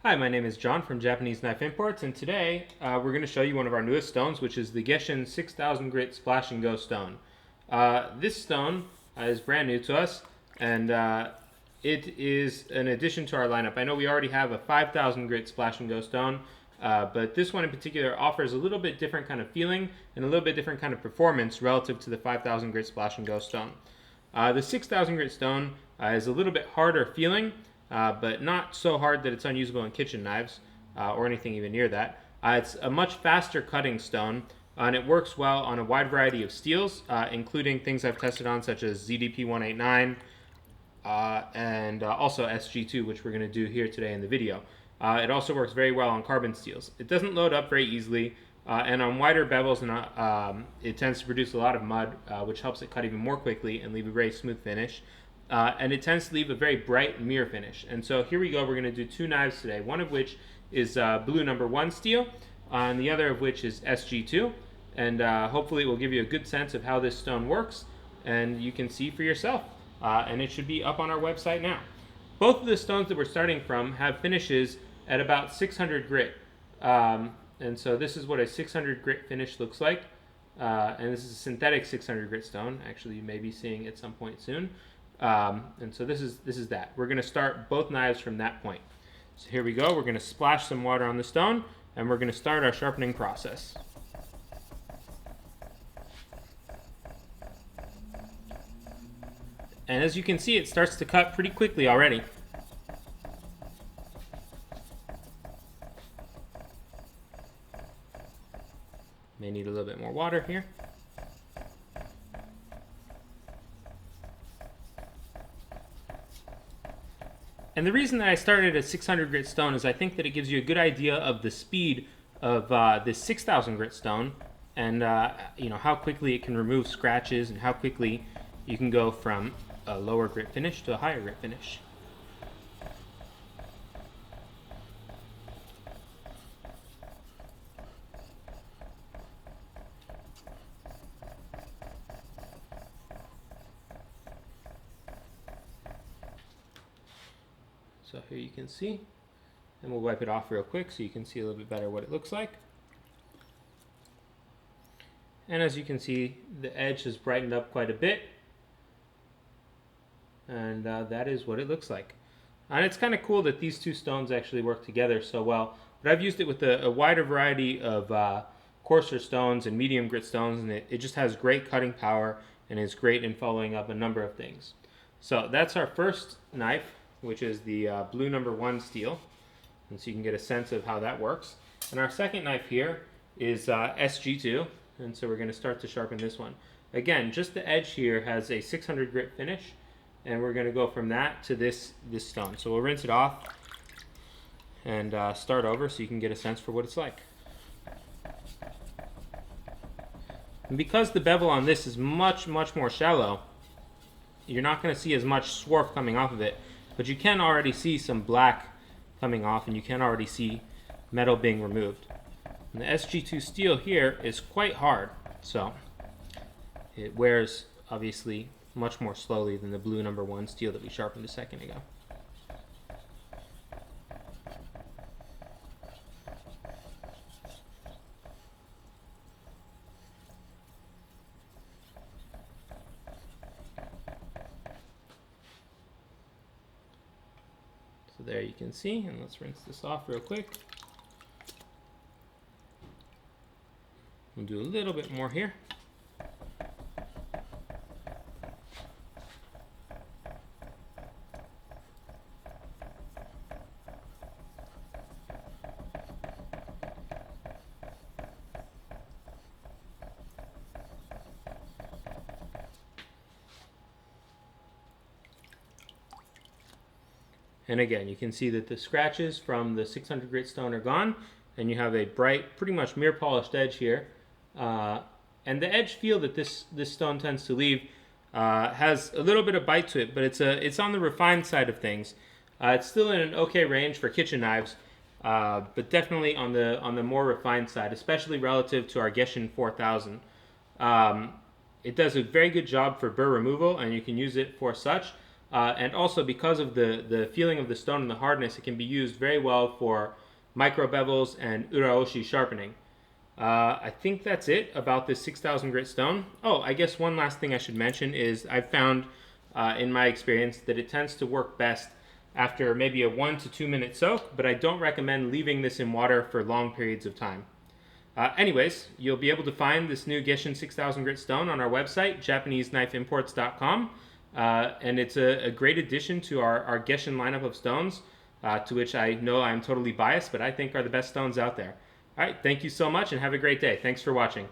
Hi, my name is John from Japanese Knife Imports, and today we're going to show you one of our newest stones, which is the Gesshin 6000 grit Splash and Go stone. This stone is brand new to us, and it is an addition to our lineup. I know we already have a 5000 grit Splash and Go stone, but this one in particular offers a little bit different kind of feeling and a little bit different kind of performance relative to the 5000 grit Splash and Go stone. The 6000 grit stone is a little bit harder feeling, but not so hard that it's unusable in kitchen knives or anything even near that. It's a much faster cutting stone, and it works well on a wide variety of steels, including things I've tested on such as ZDP 189 and also SG2, which we're going to do here today in the video. It also works very well on carbon steels. It doesn't load up very easily, and on wider bevels, it tends to produce a lot of mud, which helps it cut even more quickly and leave a very smooth finish. And it tends to leave a very bright mirror finish. And so here we go, we're going to do two knives today, one of which is blue number 1 steel, and the other of which is SG2. And hopefully it will give you a good sense of how this stone works, and you can see for yourself. And it should be up on our website now. Both of the stones that we're starting from have finishes at about 600 grit. And so this is what a 600 grit finish looks like. And this is a synthetic 600 grit stone. Actually, you may be seeing at some point soon. And so this is that. We're going to start both knives from that point. So here we go. We're going to splash some water on the stone, and we're going to start our sharpening process. And as you can see, it starts to cut pretty quickly already. May need a little bit more water here. And the reason that I started at 600 grit stone is I think that it gives you a good idea of the speed of this 6000 grit stone, and how quickly it can remove scratches and how quickly you can go from a lower grit finish to a higher grit finish. So here you can see, and we'll wipe it off real quick so you can see a little bit better what it looks like. And as you can see, the edge has brightened up quite a bit, and that is what it looks like. And it's kind of cool that these two stones actually work together so well, but I've used it with a wider variety of coarser stones and medium grit stones, and it just has great cutting power and is great in following up a number of things. So that's our first knife, which is the blue number 1 steel, and so you can get a sense of how that works. And our second knife here is SG2, and so we're going to start to sharpen this one. Again, just the edge here has a 600 grit finish, and we're going to go from that to this stone. So we'll rinse it off and start over so you can get a sense for what it's like. And because the bevel on this is much more shallow, you're not going to see as much swarf coming off of it, but you can already see some black coming off, and you can already see metal being removed. And the SG2 steel here is quite hard, so it wears obviously much more slowly than the blue number 1 steel that we sharpened a second ago. So there you can see, and let's rinse this off real quick. We'll do a little bit more here. And again, you can see that the scratches from the 600 grit stone are gone, and you have a bright, pretty much mirror polished edge here. And the edge feel that this stone tends to leave has a little bit of bite to it, but it's on the refined side of things. It's still in an okay range for kitchen knives, but definitely on the more refined side, especially relative to our Gesshin 4000. It does a very good job for burr removal, and you can use it for such. and also because of the feeling of the stone and the hardness, it can be used very well for micro bevels and uraoshi sharpening. I think that's it about this 6,000 grit stone. Oh, I guess one last thing I should mention is I've found in my experience that it tends to work best after maybe a 1 to 2 minute soak, but I don't recommend leaving this in water for long periods of time. Anyways, you'll be able to find this new Gesshin 6,000 grit stone on our website, JapaneseKnifeImports.com, and it's a great addition to our Gesshin lineup of stones, to which I know I'm totally biased, but I think are the best stones out there. All right, thank you so much and have a great day. Thanks for watching.